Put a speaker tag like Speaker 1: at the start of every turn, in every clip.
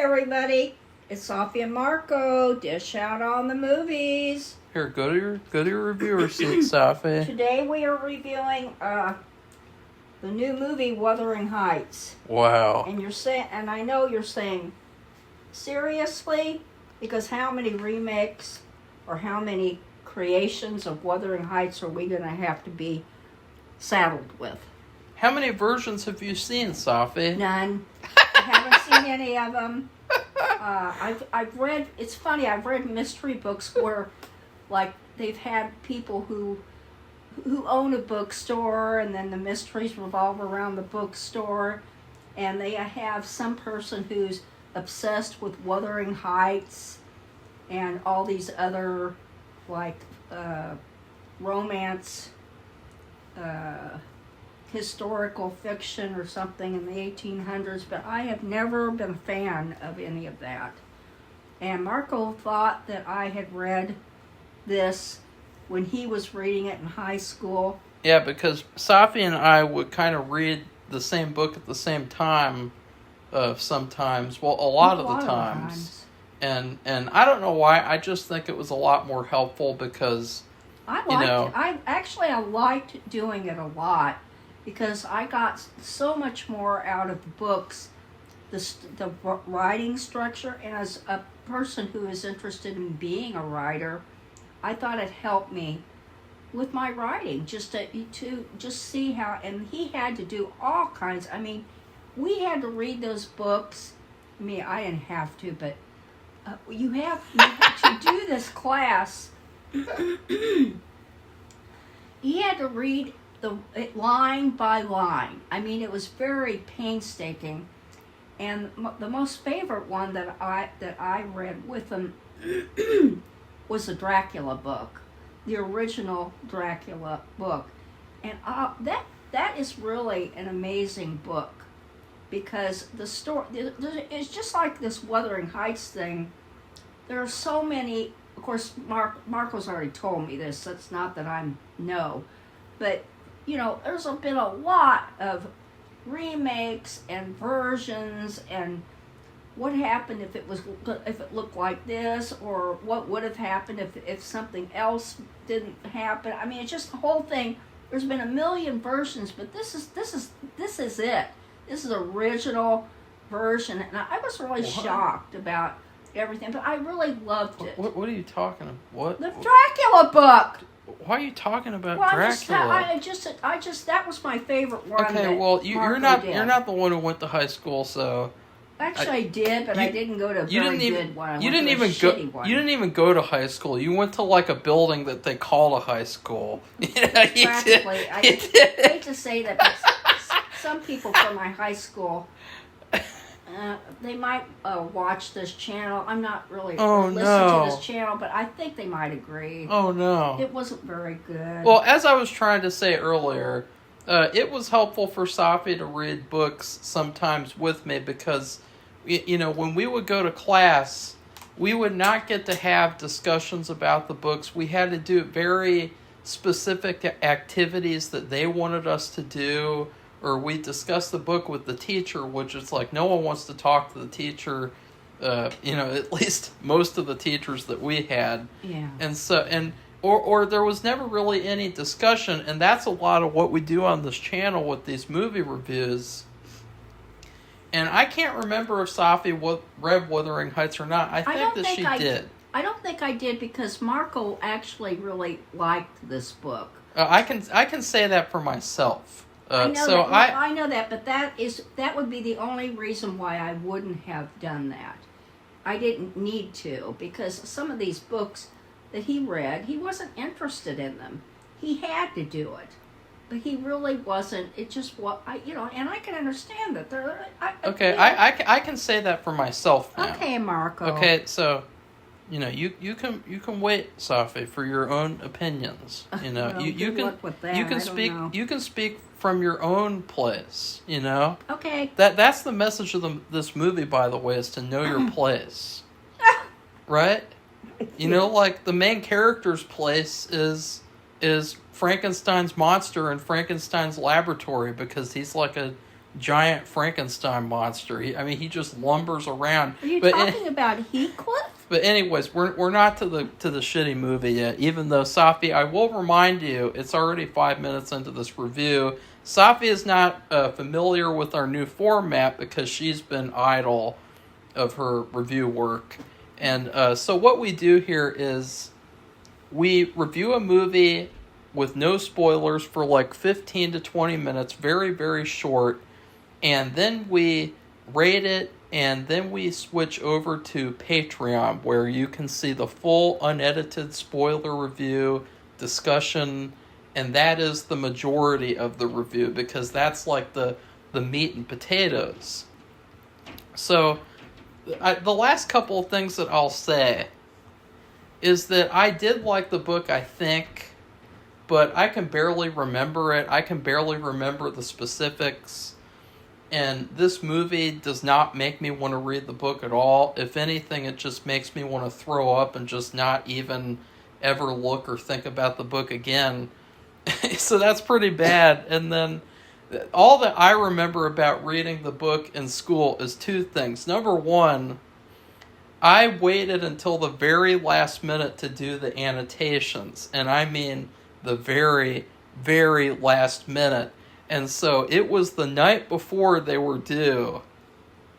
Speaker 1: everybody. It's Safi and Marco. Dish out on the movies.
Speaker 2: Here, go to your reviewer seat, Safi.
Speaker 1: Today we are reviewing the new movie Wuthering Heights.
Speaker 2: Wow.
Speaker 1: And you're saying, and I know you're saying, seriously? Because how many remakes or how many creations of Wuthering Heights are we going to have to be saddled with?
Speaker 2: How many versions have you seen, Safi?
Speaker 1: None. I haven't seen any of them. I've read. It's funny. I've read mystery books where, like, they've had people who own a bookstore, and then the mysteries revolve around the bookstore, and they have some person who's obsessed with Wuthering Heights, and all these other, like, romance, historical fiction or something in the 1800s, but I have never been a fan of any of that. And Marco thought that I had read this when he was reading it in high school.
Speaker 2: Yeah, because Safi and I would kind of read the same book at the same time sometimes. Well, a lot of the times. And I don't know why. I just think it was a lot more helpful because, I
Speaker 1: liked doing it a lot because I got so much more out of the books, the writing structure, and as a person who is interested in being a writer, I thought it helped me with my writing, just to just see how, and he had to do all kinds. I mean, we had to read those books. I mean, I didn't have to, but you have to do this class. He had to read it line by line. I mean, it was very painstaking. And the most favorite one that I read with him was the Dracula book, the original Dracula book, and that is really an amazing book because the story it's just like this Wuthering Heights thing. There are so many. Of course, Marco's already told me this. That's not that I know, but there's been a lot of remakes and versions, and what happened if it looked like this, or what would have happened if something else didn't happen. I mean, it's just the whole thing. There's been a million versions, but this is it. This is the original version, and I was really shocked about everything, but I really loved it.
Speaker 2: What are you talking about? What?
Speaker 1: The Dracula book.
Speaker 2: Why are you talking about
Speaker 1: Dracula?
Speaker 2: I
Speaker 1: just that was my favorite one.
Speaker 2: Okay, well, you're not the one who went to high school, so.
Speaker 1: Actually, I did, but I didn't go to a very good one. You didn't
Speaker 2: even go to high school. You went to like a building that they called a high school.
Speaker 1: Practically. I hate to say that, but some people from my high school, they might watch this channel. I'm not really listening to this channel, but I think they might agree.
Speaker 2: Oh, no.
Speaker 1: It wasn't very good.
Speaker 2: Well, as I was trying to say earlier, it was helpful for Safi to read books sometimes with me because, when we would go to class, we would not get to have discussions about the books. We had to do very specific activities that they wanted us to do, or we discussed the book with the teacher, which is like no one wants to talk to the teacher, at least most of the teachers that we had.
Speaker 1: Yeah.
Speaker 2: And so, or there was never really any discussion, and that's a lot of what we do on this channel with these movie reviews. And I can't remember if Safi read Wuthering Heights or not. I think that she did.
Speaker 1: I don't think I did because Marco actually really liked this book.
Speaker 2: I can say that for myself.
Speaker 1: I know that, but that would be the only reason why I wouldn't have done that. I didn't need to, because some of these books that he read, he wasn't interested in them. He had to do it, but he really wasn't. It just was, and I can understand that.
Speaker 2: I can say that for myself now.
Speaker 1: Okay, Marco.
Speaker 2: Okay, so. You can wait, Safi, for your own opinions.
Speaker 1: Well,
Speaker 2: you can
Speaker 1: luck with that.
Speaker 2: you can speak you can speak from your own place.
Speaker 1: Okay.
Speaker 2: That's the message of this movie, by the way, is to know your place, right? Like the main character's place is Frankenstein's monster in Frankenstein's laboratory because he's like a giant Frankenstein monster. He just lumbers around.
Speaker 1: Are you
Speaker 2: but
Speaker 1: talking about Heathcliff?
Speaker 2: But anyways, we're not to the shitty movie yet. Even though Safi, I will remind you, it's already 5 minutes into this review. Safi is not familiar with our new format because she's been idle of her review work. And so what we do here is we review a movie with no spoilers for like 15 to 20 minutes, very, very short. And then we rate it, and then we switch over to Patreon, where you can see the full unedited spoiler review, discussion, and that is the majority of the review, because that's like the meat and potatoes. So, the last couple of things that I'll say is that I did like the book, I think, but I can barely remember it. I can barely remember the specifics. And this movie does not make me want to read the book at all. If anything, it just makes me want to throw up and just not even ever look or think about the book again. So that's pretty bad. And then all that I remember about reading the book in school is two things. Number one, I waited until the very last minute to do the annotations. And I mean the very, very last minute. And so it was the night before they were due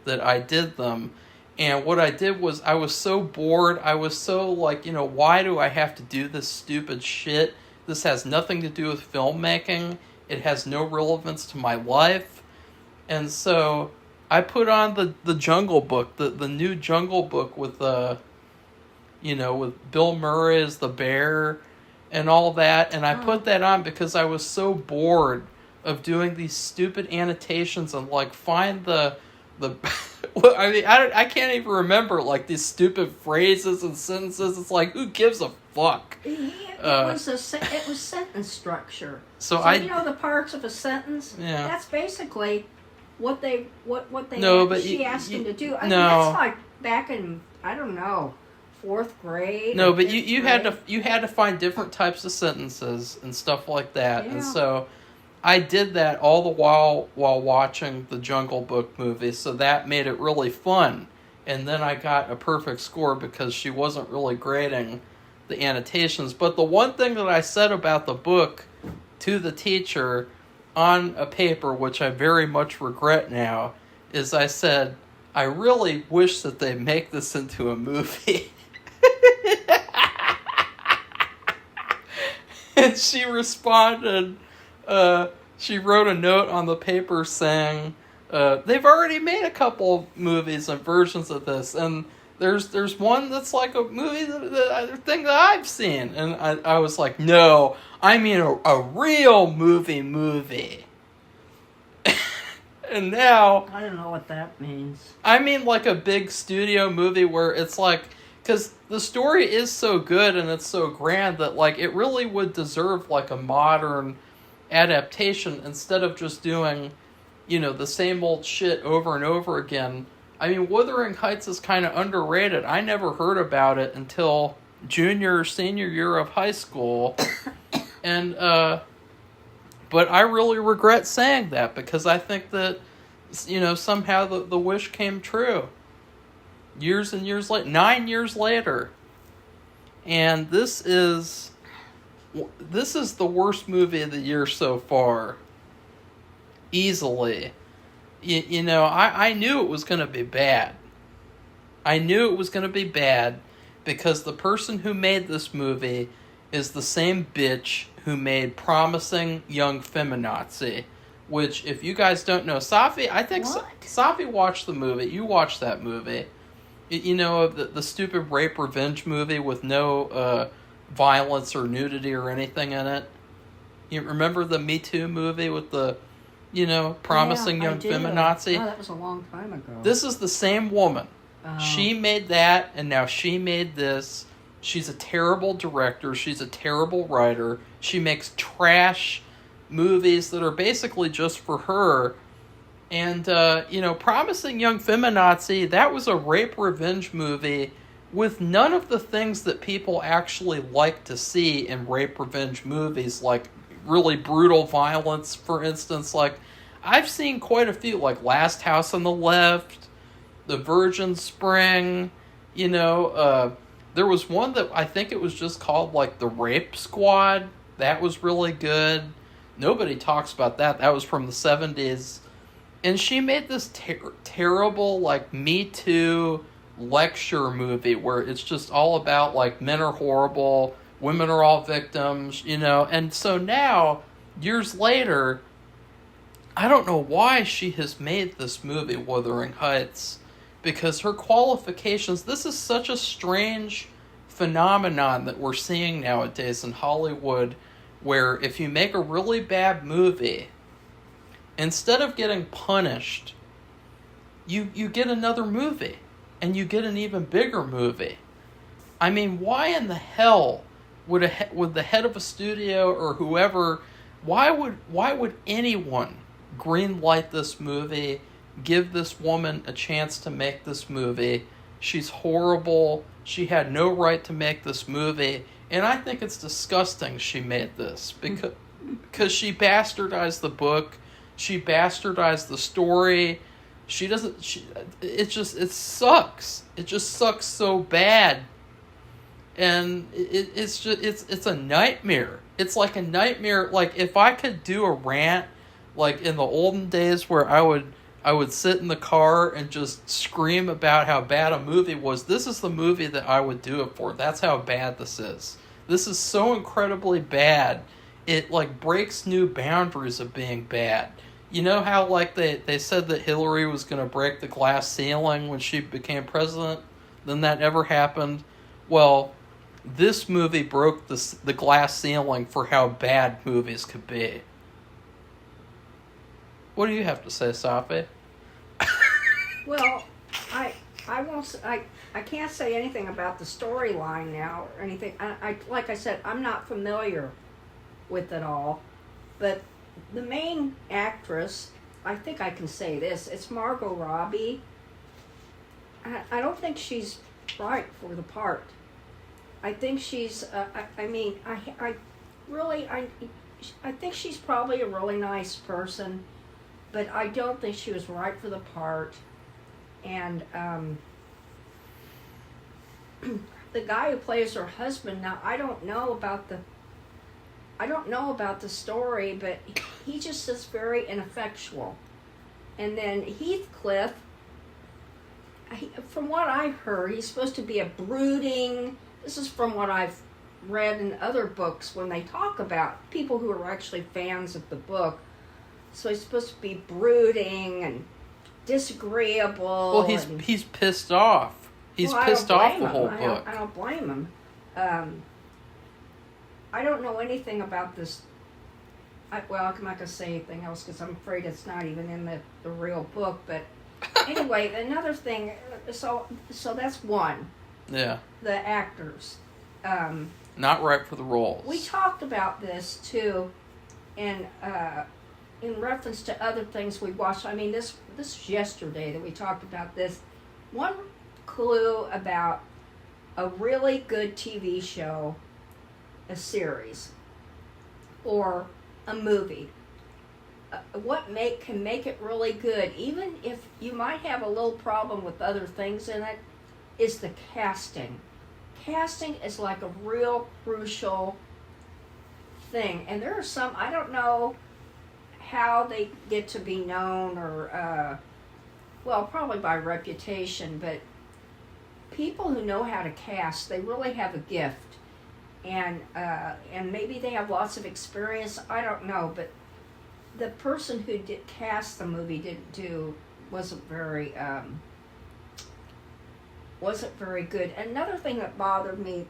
Speaker 2: that I did them. And what I did was I was so bored. I was so like, why do I have to do this stupid shit? This has nothing to do with filmmaking. It has no relevance to my life. And so I put on the Jungle Book, the new Jungle Book with with Bill Murray as the bear and all that. And I put that on because I was so bored of doing these stupid annotations and like find the I can't even remember like these stupid phrases and sentences. It's like, who gives a fuck?
Speaker 1: It was sentence structure.
Speaker 2: So
Speaker 1: the parts of a sentence.
Speaker 2: Yeah.
Speaker 1: That's basically what they she asked him to do. I mean,
Speaker 2: no.
Speaker 1: that's like back in, I don't know, 4th grade.
Speaker 2: No, but you had to find different types of sentences and stuff like that.
Speaker 1: Yeah.
Speaker 2: And so I did that all the while watching the Jungle Book movie, so that made it really fun. And then I got a perfect score because she wasn't really grading the annotations. But the one thing that I said about the book to the teacher on a paper, which I very much regret now, is I said, I really wish that they make this into a movie. And she responded, she wrote a note on the paper saying, they've already made a couple of movies and versions of this, and there's one that's like a movie that thing that I've seen. And I was like, no, I mean a real movie. And now
Speaker 1: I don't know what that means.
Speaker 2: I mean like a big studio movie where it's like, because the story is so good and it's so grand that like it really would deserve like a modern adaptation instead of just doing, the same old shit over and over again. I mean, Wuthering Heights is kind of underrated. I never heard about it until junior or senior year of high school. And, but I really regret saying that because I think that, somehow the wish came true. Years and years later, 9 years later. And this is the worst movie of the year so far. Easily. I knew it was going to be bad. I knew it was going to be bad because the person who made this movie is the same bitch who made Promising Young Feminazi, which, if you guys don't know, Safi, I think Safi watched the movie. You watched that movie. The stupid rape revenge movie with no violence or nudity or anything in it. You remember the Me Too movie with the, Promising Young Feminazi?
Speaker 1: Oh, that was a long time ago.
Speaker 2: This is the same woman. She made that, and now she made this. She's a terrible director. She's a terrible writer. She makes trash movies that are basically just for her. And, Promising Young Feminazi, that was a rape revenge movie with none of the things that people actually like to see in rape revenge movies, like really brutal violence, for instance. Like, I've seen quite a few, like Last House on the Left, The Virgin Spring. There was one that I think it was just called like The Rape Squad. That was really good. Nobody talks about that. That was from the 70s. And she made this terrible, like, Me Too lecture movie where it's just all about, like, men are horrible, women are all victims, And so now, years later, I don't know why she has made this movie, Wuthering Heights, because her qualifications, this is such a strange phenomenon that we're seeing nowadays in Hollywood, where if you make a really bad movie, instead of getting punished, you get another movie, and you get an even bigger movie. I mean, why in the hell would the head of a studio or whoever, why would anyone greenlight this movie, give this woman a chance to make this movie? She's horrible. She had no right to make this movie, and I think it's disgusting she made this because she bastardized the book. She bastardized the story. It sucks. It just sucks so bad. And it's a nightmare. It's like a nightmare. Like, if I could do a rant, like in the olden days where I would sit in the car and just scream about how bad a movie was, this is the movie that I would do it for. That's how bad this is. This is so incredibly bad. It, like, breaks new boundaries of being bad. You know how, like, they said that Hillary was going to break the glass ceiling when she became president? Then that never happened. Well, this movie broke the glass ceiling for how bad movies could be. What do you have to say, Safi?
Speaker 1: Well, I can't say anything about the storyline now or anything. I like I said, I'm not familiar with it all, but the main actress, I think I can say this, it's Margot Robbie. I don't think she's right for the part. I think she's, I think she's probably a really nice person, but I don't think she was right for the part. And the guy who plays her husband, now I don't know about the story, but he just is very ineffectual. And then Heathcliff, from what I heard, he's supposed to be a brooding, this is from what I've read in other books when they talk about people who are actually fans of the book. So he's supposed to be brooding and disagreeable.
Speaker 2: Well, he's pissed off. He's pissed off the whole book.
Speaker 1: I don't blame him. I don't know anything about this. I'm not going to say anything else because I'm afraid it's not even in the real book. But anyway, another thing, so that's one.
Speaker 2: Yeah.
Speaker 1: The actors.
Speaker 2: Not right for the roles.
Speaker 1: We talked about this, too, in reference to other things we watched. I mean, this is yesterday that we talked about this. One clue about a really good TV show, a series, or a movie. What can make it really good, even if you might have a little problem with other things in it, is the casting. Casting is like a real crucial thing. And there are some, I don't know how they get to be known or, probably by reputation, but people who know how to cast, they really have a gift. And maybe they have lots of experience, I don't know, but the person who did cast the movie wasn't very good. Another thing that bothered me,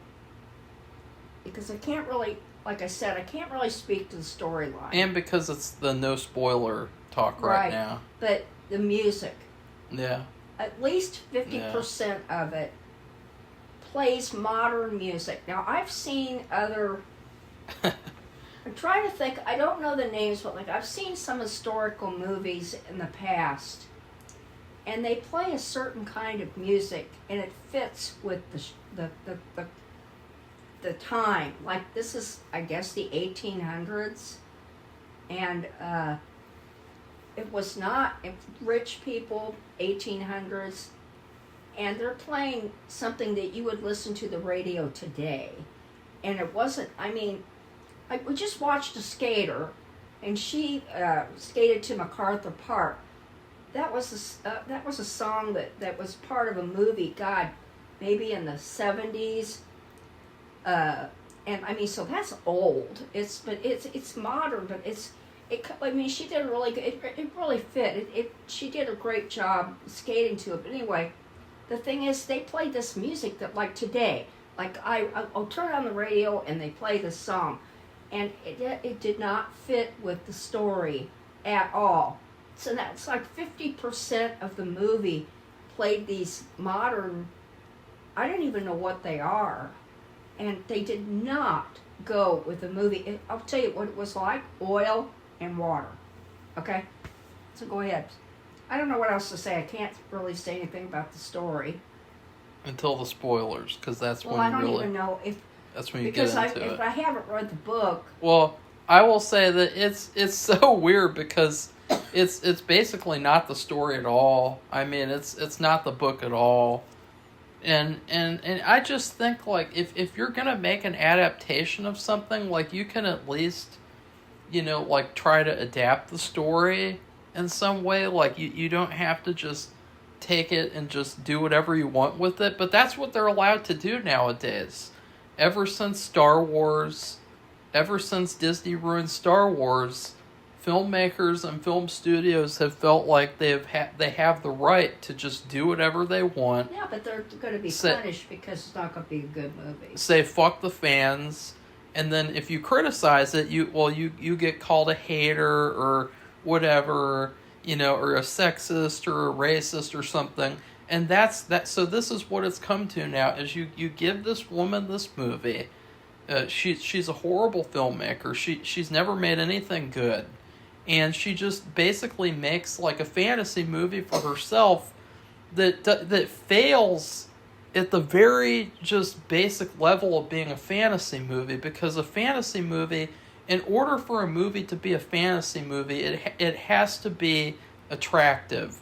Speaker 1: because I can't really, like I said, I can't really speak to the storyline.
Speaker 2: And because it's the no spoiler talk right now.
Speaker 1: But the music.
Speaker 2: Yeah.
Speaker 1: At least 50% of it plays modern music. Now, I've seen other... I'm trying to think, I don't know the names, but like I've seen some historical movies in the past, and they play a certain kind of music, and it fits with the time. Like this is, I guess, the 1800s, and it was not rich people, 1800s, and they're playing something that you would listen to the radio today. And it wasn't, I mean, we just watched a skater, and she skated to MacArthur Park. That was a song that was part of a movie, God, maybe in the 70s. And I mean, so that's old. It's modern, but I mean, she did a really good. It really fit. She did a great job skating to it. But anyway, the thing is, they play this music that, like today, like I'll turn on the radio and they play this song, and it did not fit with the story at all. So that's like 50% of the movie played these modern. I don't even know what they are. And they did not go with the movie. I'll tell you what it was like: oil and water. Okay? So go ahead. I don't know what else to say. I can't really say anything about the story.
Speaker 2: Until the spoilers, because that's
Speaker 1: well,
Speaker 2: when
Speaker 1: I
Speaker 2: you
Speaker 1: don't even know if...
Speaker 2: That's when you get into it.
Speaker 1: If I haven't read the book...
Speaker 2: Well, I will say that it's so weird because it's basically not the story at all. I mean, it's not the book at all. And I just think, like, if you're going to make an adaptation of something, like, you can at least, you know, like, try to adapt the story in some way. Like, you don't have to just take it and just do whatever you want with it. But that's what they're allowed to do nowadays. Ever since Star Wars, ever since Disney ruined Star Wars, filmmakers and film studios have felt like they have the right to just do whatever they want.
Speaker 1: Yeah, but they're going to be punished because it's not going to be a good movie.
Speaker 2: Say fuck the fans, and then if you criticize it, you get called a hater or whatever, you know, or a sexist or a racist or something. And that's that. So this is what it's come to now: is you give this woman this movie. She's a horrible filmmaker. She's never made anything good. And she just basically makes like a fantasy movie for herself that fails at the very just basic level of being a fantasy movie. Because a fantasy movie, in order for a movie to be a fantasy movie, it has to be attractive.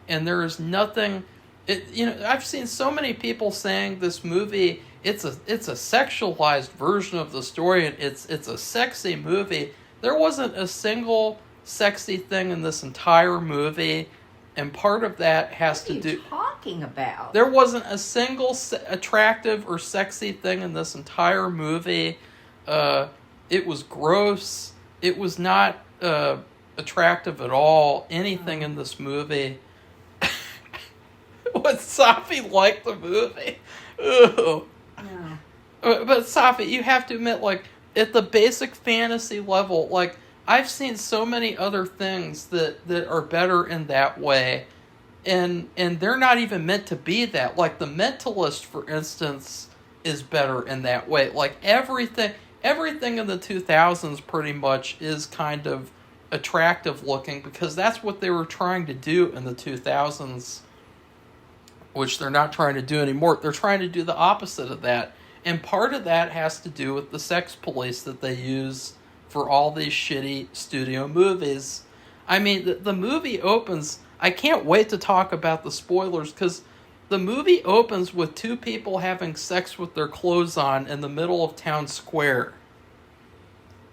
Speaker 2: And there is nothing. I've seen so many people saying this movie, it's a sexualized version of the story, and it's a sexy movie. There wasn't a single sexy thing in this entire movie, and part of that has to do...
Speaker 1: What are you talking about?
Speaker 2: There wasn't a single attractive or sexy thing in this entire movie. It was gross. It was not attractive at all. Anything in this movie. Would Safi like the movie? Ugh.
Speaker 1: No.
Speaker 2: But Safi, you have to admit, like, at the basic fantasy level, like, I've seen so many other things that are better in that way, and they're not even meant to be that. Like, The Mentalist, for instance, is better in that way. Like, everything in the 2000s pretty much is kind of attractive looking, because that's what they were trying to do in the 2000s, which they're not trying to do anymore. They're trying to do the opposite of that. And part of that has to do with the sex police that they use for all these shitty studio movies. I mean, the movie opens... I can't wait to talk about the spoilers, because the movie opens with two people having sex with their clothes on in the middle of town square.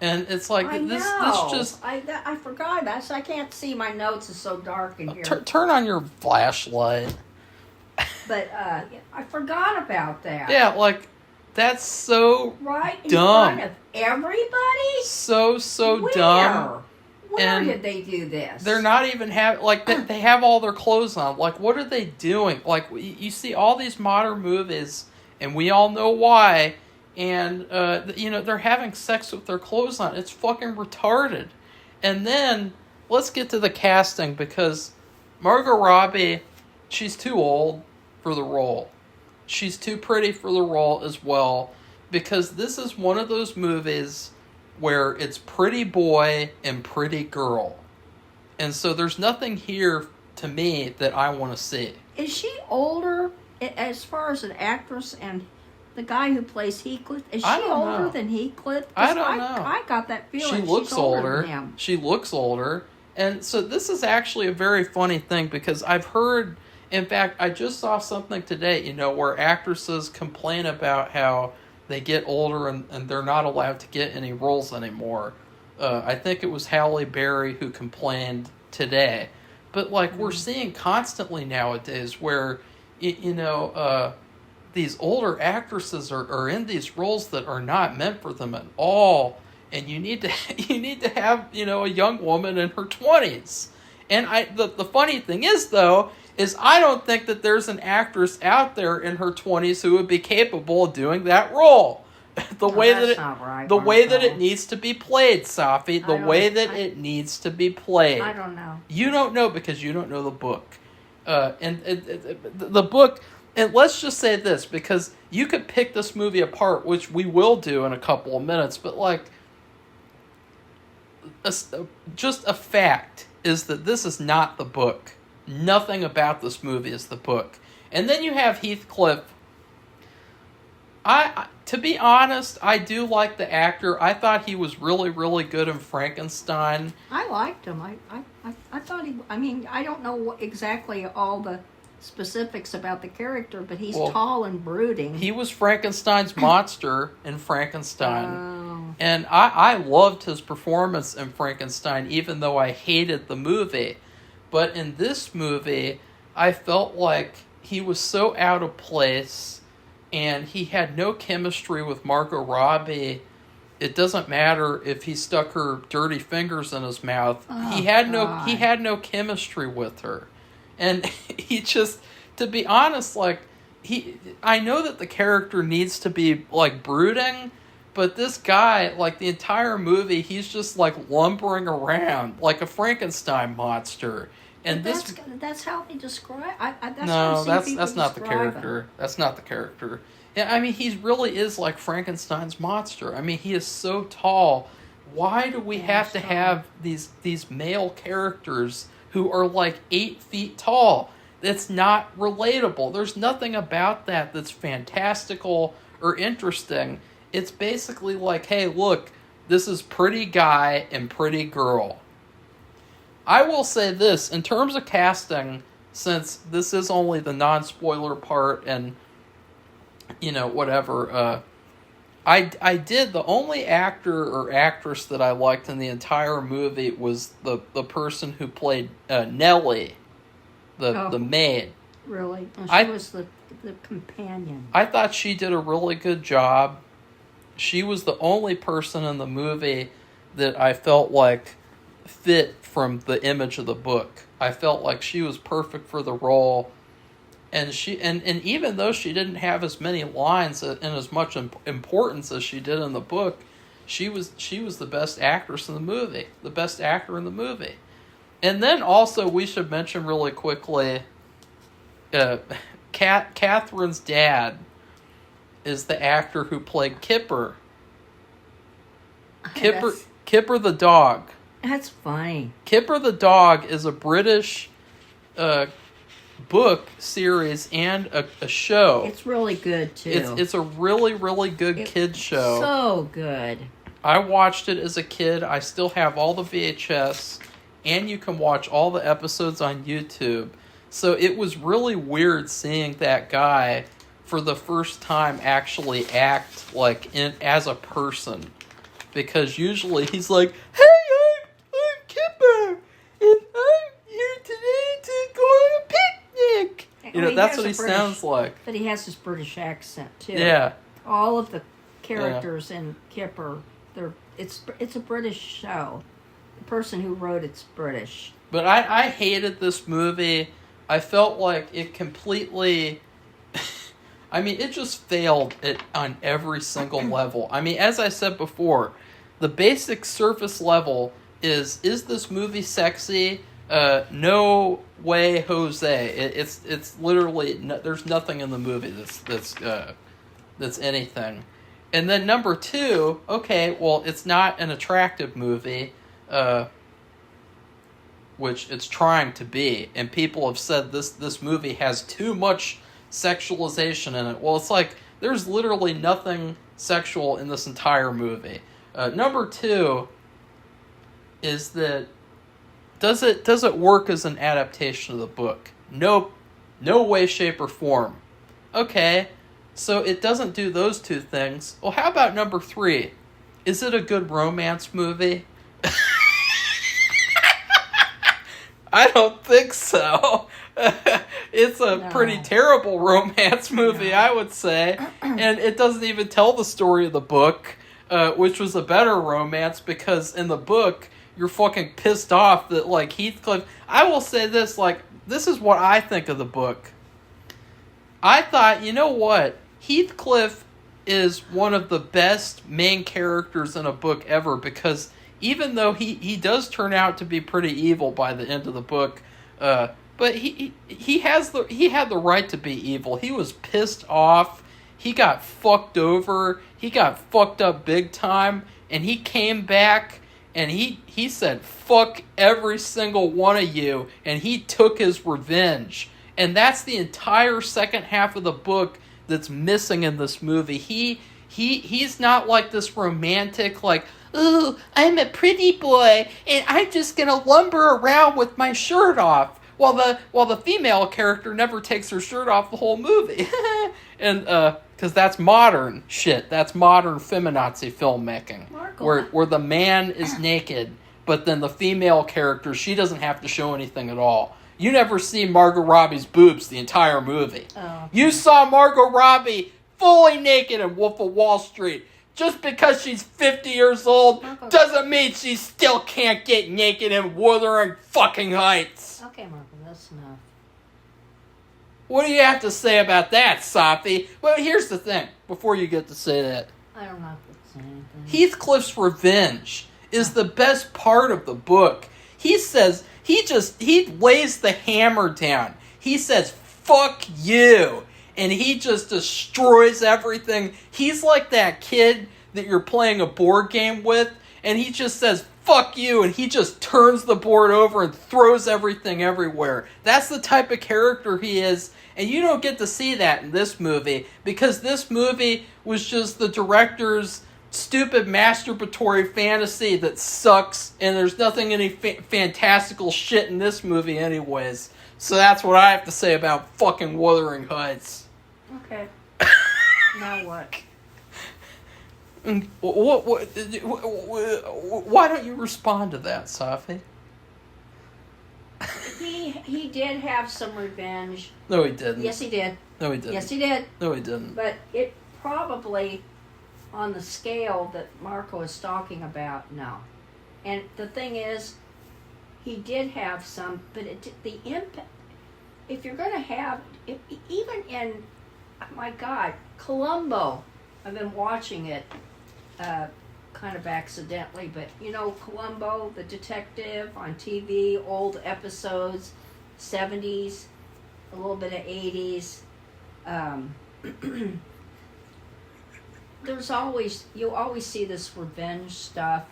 Speaker 2: And it's like, this just...
Speaker 1: I forgot. I can't see. My notes are so dark in here.
Speaker 2: Turn on your flashlight.
Speaker 1: But I forgot about that.
Speaker 2: Yeah, like, that's so
Speaker 1: right in
Speaker 2: dumb.
Speaker 1: Front of everybody?
Speaker 2: So
Speaker 1: Where?
Speaker 2: dumb.
Speaker 1: Where did they do this?
Speaker 2: They're not even they have all their clothes on. Like, what are they doing? Like, you see all these modern movies, and we all know why, and, they're having sex with their clothes on. It's fucking retarded. And then, let's get to the casting, because Margot Robbie, she's too old for the role. She's too pretty for the role as well, because this is one of those movies where it's pretty boy and pretty girl. And so there's nothing here, to me, that I want to see.
Speaker 1: Is she older as far as an actress, and the guy who plays Heathcliff? Is she older than Heathcliff?
Speaker 2: I don't know.
Speaker 1: I got that feeling.
Speaker 2: She looks
Speaker 1: she's older
Speaker 2: older.
Speaker 1: than him.
Speaker 2: She looks older. And so this is actually a very funny thing because I've heard, in fact, I just saw something today, where actresses complain about how they get older and they're not allowed to get any roles anymore. I think it was Halle Berry who complained today. But, we're seeing constantly nowadays where, these older actresses are in these roles that are not meant for them at all. And you need to have, a young woman in her 20s. And the funny thing is, though, is I don't think that there's an actress out there in her 20s who would be capable of doing that role. The way that it needs to be played, Safi. The way that it needs to be played.
Speaker 1: I don't know.
Speaker 2: You don't know because you don't know the book. The book, and let's just say this, because you could pick this movie apart, which we will do in a couple of minutes, but just a fact is that this is not the book. Nothing about this movie is the book. And then you have Heathcliff. To be honest, I do like the actor. I thought he was really, really good in Frankenstein.
Speaker 1: I liked him. I thought he. I mean, I don't know exactly all the specifics about the character, but he's tall and brooding.
Speaker 2: He was Frankenstein's monster in Frankenstein. And I loved his performance in Frankenstein, even though I hated the movie. But in this movie, I felt like he was so out of place, and he had no chemistry with Margot Robbie. It doesn't matter if he stuck her dirty fingers in his mouth. He had no chemistry with her. And he just, to be honest, I know that the character needs to be, brooding, but this guy, the entire movie, he's just, lumbering around like a Frankenstein monster. And
Speaker 1: that's how they describe.
Speaker 2: That's not the character. That's not the character. Yeah, I mean, he really is like Frankenstein's monster. I mean, he is so tall. Why do we have to have these male characters who are 8 feet tall? That's not relatable. There's nothing about that that's fantastical or interesting. It's basically hey, look, this is pretty guy and pretty girl. I will say this, in terms of casting, since this is only the non-spoiler part and, whatever, the only actor or actress that I liked in the entire movie was the person who played Nellie, the maid.
Speaker 1: Really? And she was the companion.
Speaker 2: I thought she did a really good job. She was the only person in the movie that I felt fit from the image of the book. I felt like she was perfect for the role, and she and even though she didn't have as many lines and as much importance as she did in the book, she was the best actress in the movie, the best actor in the movie. And then also we should mention really quickly, Catherine's dad is the actor who played Kipper. Kipper the dog.
Speaker 1: That's funny.
Speaker 2: Kipper the Dog is a British book series and a show.
Speaker 1: It's really good, too.
Speaker 2: It's a really, really good kids show.
Speaker 1: So good.
Speaker 2: I watched it as a kid. I still have all the VHS, and you can watch all the episodes on YouTube. So it was really weird seeing that guy for the first time actually act as a person. Because usually he's like, hey, I'm Kipper, and I'm here today to go on a picnic. That's what he sounds like.
Speaker 1: But he has this British accent, too.
Speaker 2: Yeah.
Speaker 1: All of the characters in Kipper, it's a British show. The person who wrote it's British.
Speaker 2: But I hated this movie. I felt like it completely... I mean, it just failed on every single level. I mean, as I said before, the basic surface level is this movie sexy? No way, Jose. It's literally there's nothing in the movie that's anything. And then number 2, okay, well, it's not an attractive movie, which it's trying to be, and people have said this movie has too much sexualization in it. Well, it's there's literally nothing sexual in this entire movie. Number 2 is that Does it work as an adaptation of the book? Nope. No way, shape, or form. Okay, so it doesn't do those two things. Well, how about number 3? Is it a good romance movie? I don't think so. It's a pretty terrible romance movie, I would say. And it doesn't even tell the story of the book, which was a better romance, because in the book, you're fucking pissed off that, like, Heathcliff... I will say this, like, this is what I think of the book. I thought, you know what? Heathcliff is one of the best main characters in a book ever, because even though he does turn out to be pretty evil by the end of the book, but he had the right to be evil. He was pissed off. He got fucked over. He got fucked up big time, and he came back and he said, fuck every single one of you, and he took his revenge. And that's the entire second half of the book that's missing in this movie. He's not like this romantic, like, ooh, I'm a pretty boy, and I'm just gonna lumber around with my shirt off, while the female character never takes her shirt off the whole movie. And because that's modern shit. That's modern feminazi filmmaking, where the man is naked, but then the female character, she doesn't have to show anything at all. You never see Margot Robbie's boobs the entire movie.
Speaker 1: Oh.
Speaker 2: You saw Margot Robbie fully naked in Wolf of Wall Street. Just because she's 50 years old doesn't mean she still can't get naked in Wuthering fucking Heights.
Speaker 1: Okay, Marco, that's enough.
Speaker 2: What do you have to say about that, Safi? Well, here's the thing, before you get to say that.
Speaker 1: I don't have to say anything.
Speaker 2: Heathcliff's revenge is the best part of the book. He says, he lays the hammer down. He says, fuck you. And he just destroys everything. He's like that kid that you're playing a board game with, and he just says, fuck you, and he just turns the board over and throws everything everywhere. That's the type of character he is, and you don't get to see that in this movie, because this movie was just the director's stupid masturbatory fantasy that sucks, and there's nothing any fantastical shit in this movie anyways. So that's what I have to say about fucking Wuthering Heights.
Speaker 1: Okay. Now what?
Speaker 2: Why don't you respond to that, Safi?
Speaker 1: He did have some revenge.
Speaker 2: No, he didn't.
Speaker 1: Yes, he did.
Speaker 2: No, he didn't.
Speaker 1: Yes, he did.
Speaker 2: No, he didn't.
Speaker 1: But it probably, on the scale that Marco is talking about, no. And the thing is, he did have some, but the impact, if you're going to have, even in, my God, Columbo, I've been watching it kind of accidentally, but you know Columbo, the detective on TV, old episodes, 70s, a little bit of 80s. You always see this revenge stuff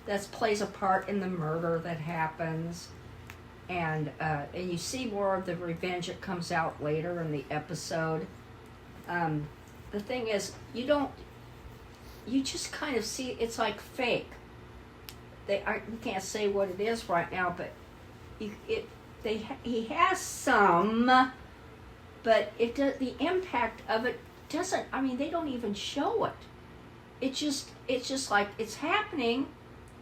Speaker 1: that plays a part in the murder that happens, and you see more of the revenge that comes out later in the episode. The thing is, you just kind of see, it's like fake. We can't say what it is right now, but he has some, but the impact of it doesn't, I mean, they don't even show it. It's just like, it's happening,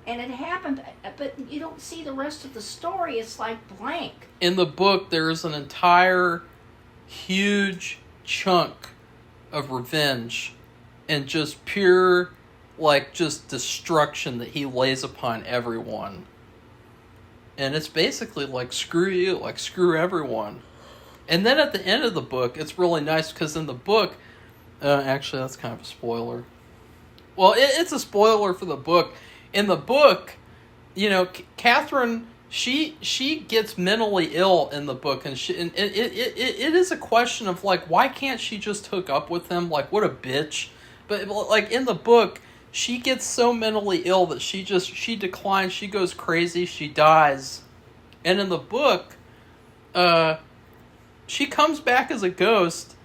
Speaker 1: and it happened, but you don't see the rest of the story. It's like blank.
Speaker 2: In the book, there is an entire huge chunk of revenge and just pure, like, just destruction that he lays upon everyone. And it's basically like, screw you, like, screw everyone. And then at the end of the book, it's really nice, because in the book, actually, that's kind of a spoiler. Well, it's a spoiler for the book. In the book, you know, Catherine, she gets mentally ill in the book, and it is a question of, like, why can't she just hook up with him? Like, what a bitch. But, like, in the book, she gets so mentally ill that she declines, she goes crazy, she dies. And in the book, she comes back as a ghost,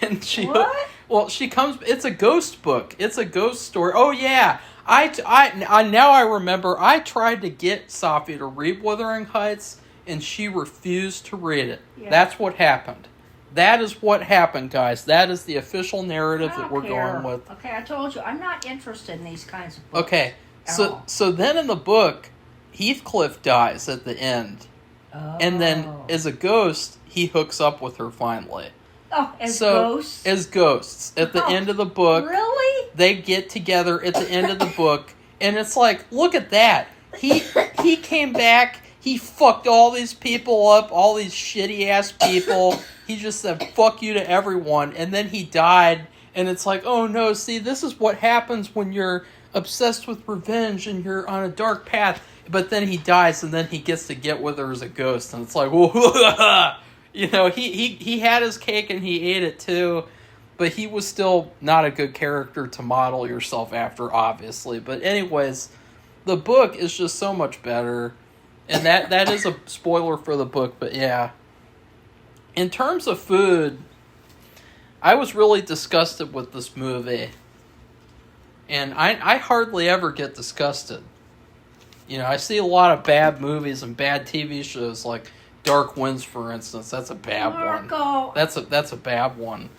Speaker 2: and
Speaker 1: What?
Speaker 2: Well, it's a ghost book. It's a ghost story. Oh, yeah. Now I remember I tried to get Safi to read Wuthering Heights, and she refused to read it.
Speaker 1: Yeah.
Speaker 2: That's what happened. That is what happened, guys. That is the official narrative that we're
Speaker 1: care.
Speaker 2: going with.
Speaker 1: Okay, I told you, I'm not interested in these kinds of books.
Speaker 2: Okay, so then in the book, Heathcliff dies at the end.
Speaker 1: Oh.
Speaker 2: And then, as a ghost, he hooks up with her finally.
Speaker 1: Oh, ghosts?
Speaker 2: As ghosts. At the end of the book.
Speaker 1: Really?
Speaker 2: They get together at the end of the book. And it's like, look at that. He came back. He fucked all these people up. All these shitty-ass people. He just said, fuck you to everyone. And then he died. And it's like, oh no, see, this is what happens when you're obsessed with revenge and you're on a dark path. But then he dies, and then he gets to get with her as a ghost, and it's like, whoa, you know, he had his cake and he ate it too, but he was still not a good character to model yourself after, obviously. But anyways, the book is just so much better, and that is a spoiler for the book, but yeah. In terms of food, I was really disgusted with this movie, and I hardly ever get disgusted. You know, I see a lot of bad movies and bad TV shows, like Dark Winds, for instance. That's a bad one. That's a bad one.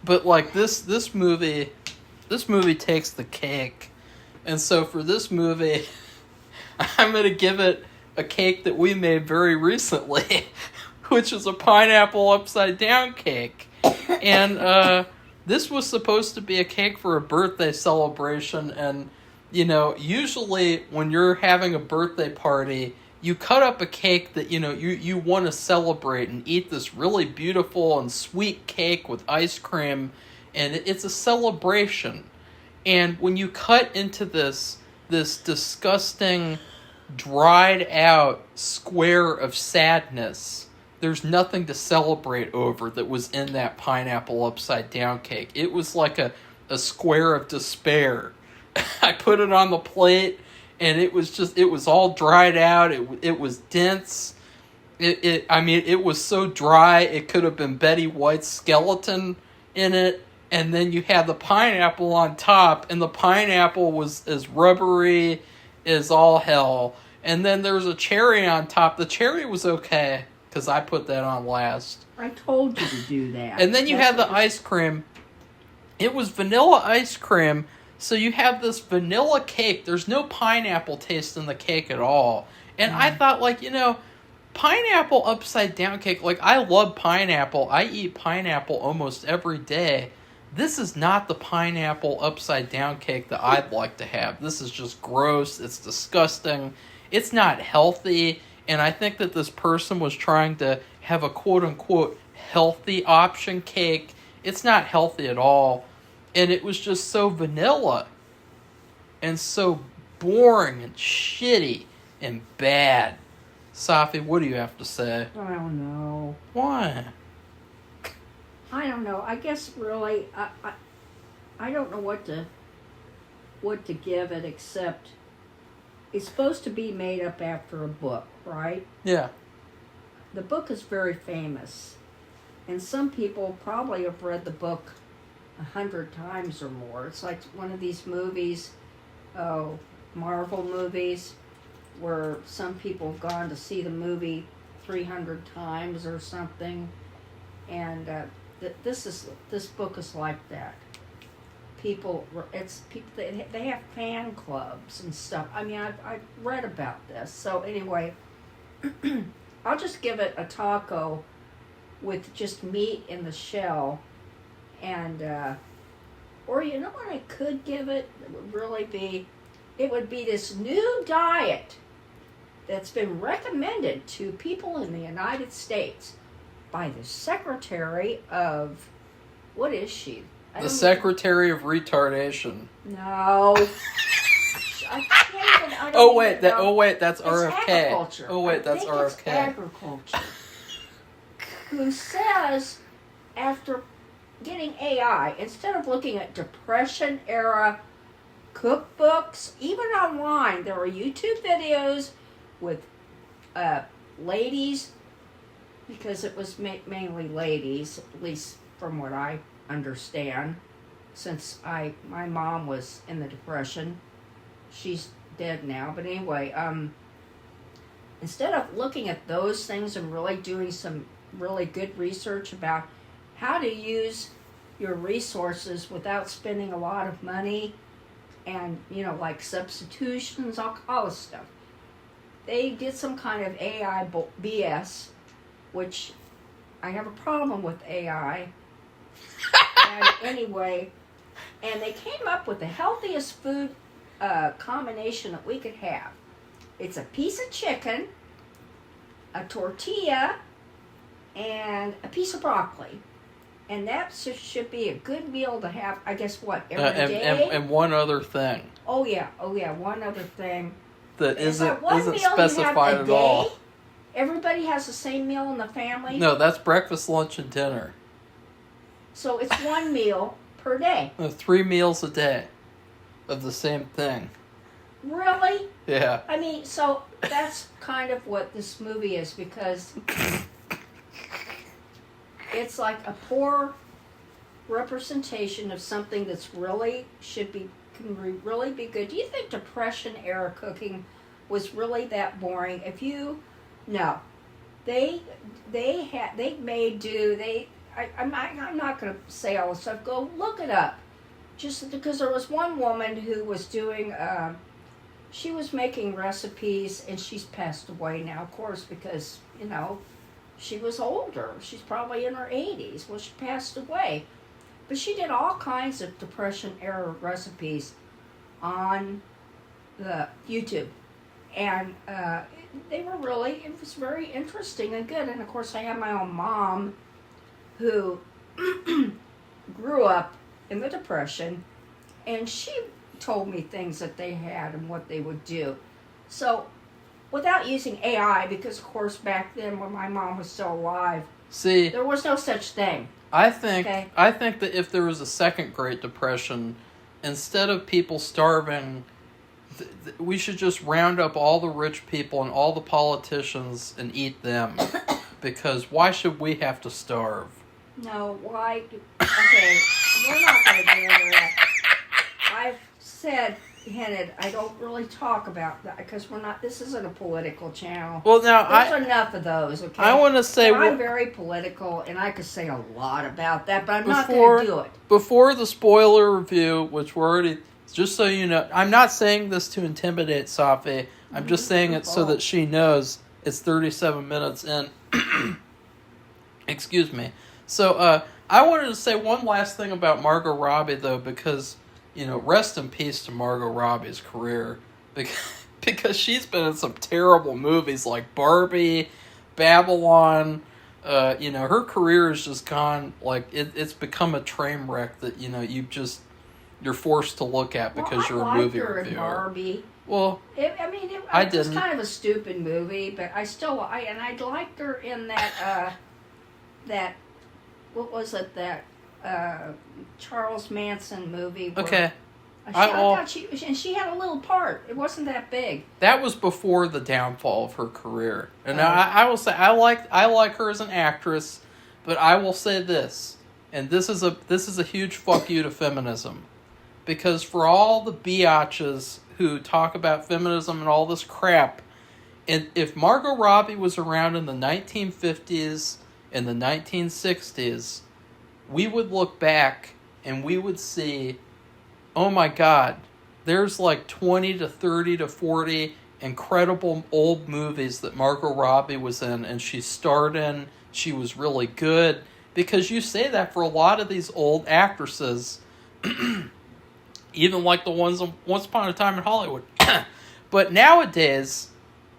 Speaker 2: But like this movie takes the cake, and so for this movie, I'm gonna give it a cake that we made very recently, which is a pineapple upside down cake, and this was supposed to be a cake for a birthday celebration, and you know, usually when you're having a birthday party, you cut up a cake that, you know, you want to celebrate and eat this really beautiful and sweet cake with ice cream, and it's a celebration. And when you cut into this disgusting, dried out square of sadness, there's nothing to celebrate over that was in that pineapple upside down cake. It was like a square of despair. I put it on the plate, and it was all dried out. It was dense. It was so dry, it could have been Betty White's skeleton in it. And then you had the pineapple on top, and the pineapple was as rubbery as all hell. And then there was a cherry on top. The cherry was okay, because I put that on last.
Speaker 1: I told you to do that.
Speaker 2: And then you had the ice cream. It was vanilla ice cream. So you have this vanilla cake. There's no pineapple taste in the cake at all. And I thought, like, you know, pineapple upside down cake, like, I love pineapple. I eat pineapple almost every day. This is not the pineapple upside down cake that I'd like to have. This is just gross. It's disgusting. It's not healthy. And I think that this person was trying to have a quote-unquote healthy option cake. It's not healthy at all. And it was just so vanilla and so boring and shitty and bad. Safi, what do you have to say?
Speaker 1: I don't know.
Speaker 2: Why?
Speaker 1: I don't know. I guess really, I don't know what to give it, except it's supposed to be made up after a book, right?
Speaker 2: Yeah.
Speaker 1: The book is very famous, and some people probably have read the book 100 times or more. It's like one of these movies, Marvel movies, where some people have gone to see the movie 300 times or something, and this book is like that. They have fan clubs and stuff. I mean, I've read about this. So anyway, I'll just give it a taco with just meat in the shell. And, or you know what I could give it? It would be this new diet that's been recommended to people in the United States by the Secretary of, what is she?
Speaker 2: The Secretary of Retardation.
Speaker 1: No. I can't even,
Speaker 2: Oh wait, that's RFK.
Speaker 1: Agriculture.
Speaker 2: Oh wait, that's RFK.
Speaker 1: It's agriculture. Who says, after getting AI, instead of looking at Depression era cookbooks, even online, there are YouTube videos with ladies, because it was mainly ladies, at least from what I understand, since my mom was in the Depression. She's dead now, but anyway, instead of looking at those things and really doing some really good research about how to use your resources without spending a lot of money and, like substitutions, all this stuff. They did some kind of AI BS, which I have a problem with AI. And anyway, and they came up with the healthiest food combination that we could have. It's a piece of chicken, a tortilla, and a piece of broccoli. And that should be a good meal to have, I guess, every day?
Speaker 2: And one other thing.
Speaker 1: Oh yeah, one other thing.
Speaker 2: That isn't specified at all.
Speaker 1: Everybody has the same meal in the family?
Speaker 2: No, that's breakfast, lunch, and dinner.
Speaker 1: So it's one meal per day.
Speaker 2: 3 meals a day of the same thing.
Speaker 1: Really?
Speaker 2: Yeah.
Speaker 1: I mean, so that's kind of what this movie is, because it's like a poor representation of something that's really can really be good. Do you think Depression era cooking was really that boring? No, I'm not going to say all this stuff. Go look it up. Just because there was one woman who was doing, she was making recipes, and she's passed away now, of course, because, she was older. She's probably in her 80s. Well, she passed away. But she did all kinds of Depression-era recipes on the YouTube. And it was very interesting and good. And, of course, I have my own mom who grew up in the Depression, and she told me things that they had and what they would do. So, without using AI, because, of course, back then when my mom was still alive, there was no such thing.
Speaker 2: I think that if there was a second Great Depression, instead of people starving, we should just round up all the rich people and all the politicians and eat them. Because why should we have to starve?
Speaker 1: No, why? Okay, we're not going to do that. I've hinted, I don't really talk about that because this isn't a political channel.
Speaker 2: Well, now
Speaker 1: there's enough of those, okay?
Speaker 2: I want to say...
Speaker 1: I'm very political, and I could say a lot about that, but I'm not going to do it.
Speaker 2: Before the spoiler review, which we're already... Just so you know, I'm not saying this to intimidate Safi. I'm just saying it so that she knows it's 37 minutes in. Excuse me. So, I wanted to say one last thing about Margot Robbie, though, because... rest in peace to Margot Robbie's career. Because she's been in some terrible movies like Barbie, Babylon. Her career has just gone, it's become a train wreck that, you're forced to look at because you're a movie reviewer. I liked her in Barbie. Well, it was
Speaker 1: kind of a stupid movie, but I liked her in that, what was it, that Charles Manson movie.
Speaker 2: Okay.
Speaker 1: I thought she had a little part. It wasn't that big.
Speaker 2: That was before the downfall of her career. And I will say I like her as an actress, but I will say this, and this is a huge fuck you to feminism. Because for all the biatches who talk about feminism and all this crap, and if Margot Robbie was around in the 1950s and the 1960s, we would look back and we would see, oh my God, there's 20 to 30 to 40 incredible old movies that Margot Robbie was in, and she starred in. She was really good. Because you say that for a lot of these old actresses, even like the ones of Once Upon a Time in Hollywood. But nowadays,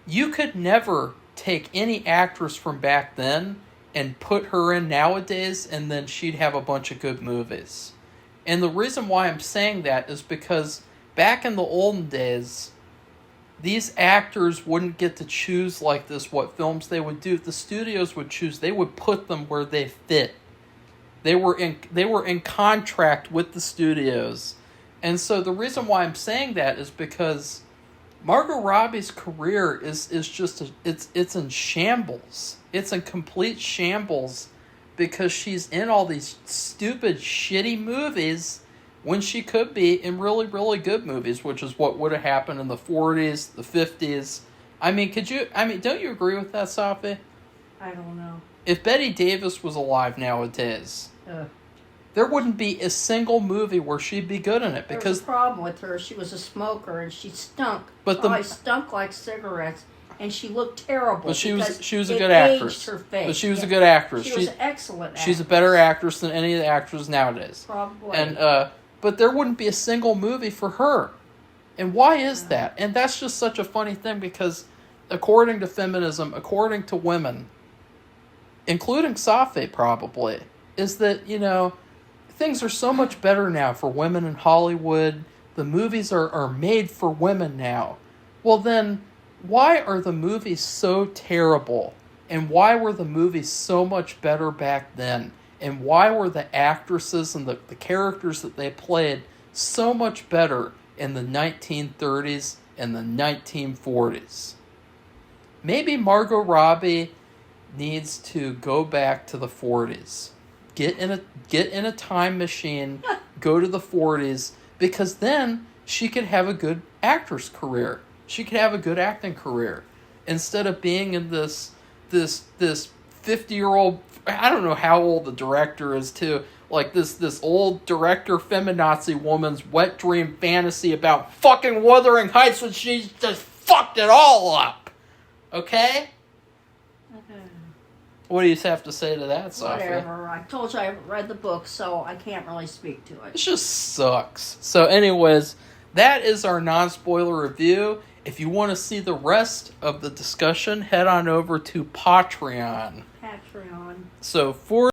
Speaker 2: you could never take any actress from back then and put her in nowadays, and then she'd have a bunch of good movies. And the reason why I'm saying that is because back in the olden days, these actors wouldn't get to choose like this what films they would do. The studios would choose. They would put them where they fit. They were in contract with the studios. And so the reason why I'm saying that is because Margot Robbie's career is just it's in shambles. It's in complete shambles because she's in all these stupid, shitty movies when she could be in really, really good movies, which is what would have happened in the 40s, the 50s. I mean, don't you agree with that, Safi?
Speaker 1: I don't know.
Speaker 2: If Betty Davis was alive nowadays, there wouldn't be a single movie where she'd be good in it, because
Speaker 1: there was a problem with her. She was a smoker and she stunk.
Speaker 2: But
Speaker 1: stunk like cigarettes, and she looked terrible.
Speaker 2: But she was a good
Speaker 1: aged
Speaker 2: actress.
Speaker 1: Her face.
Speaker 2: But she was a good actress.
Speaker 1: She was an excellent actress.
Speaker 2: She's a better actress than any of the actors nowadays.
Speaker 1: Probably.
Speaker 2: And but there wouldn't be a single movie for her. And why is that? And that's just such a funny thing, because according to feminism, according to women, including Safi probably, is that, things are so much better now for women in Hollywood. The movies are made for women now. Well then, why are the movies so terrible? And why were the movies so much better back then? And why were the actresses and the characters that they played so much better in the 1930s and the 1940s? Maybe Margot Robbie needs to go back to the 40s. Get in a time machine, go to the 40s, because then she could have a good actress career. She could have a good acting career, instead of being in this 50-year-old, I don't know how old the director is too, like this old director feminazi woman's wet dream fantasy about fucking Wuthering Heights, when she just fucked it all up. Okay? What do you have to say to that, Safi?
Speaker 1: Whatever. I told you I haven't read the book, so I can't really speak to it.
Speaker 2: It just sucks. So anyways, that is our non-spoiler review. If you want to see the rest of the discussion, head on over to Patreon.
Speaker 1: Patreon.
Speaker 2: So for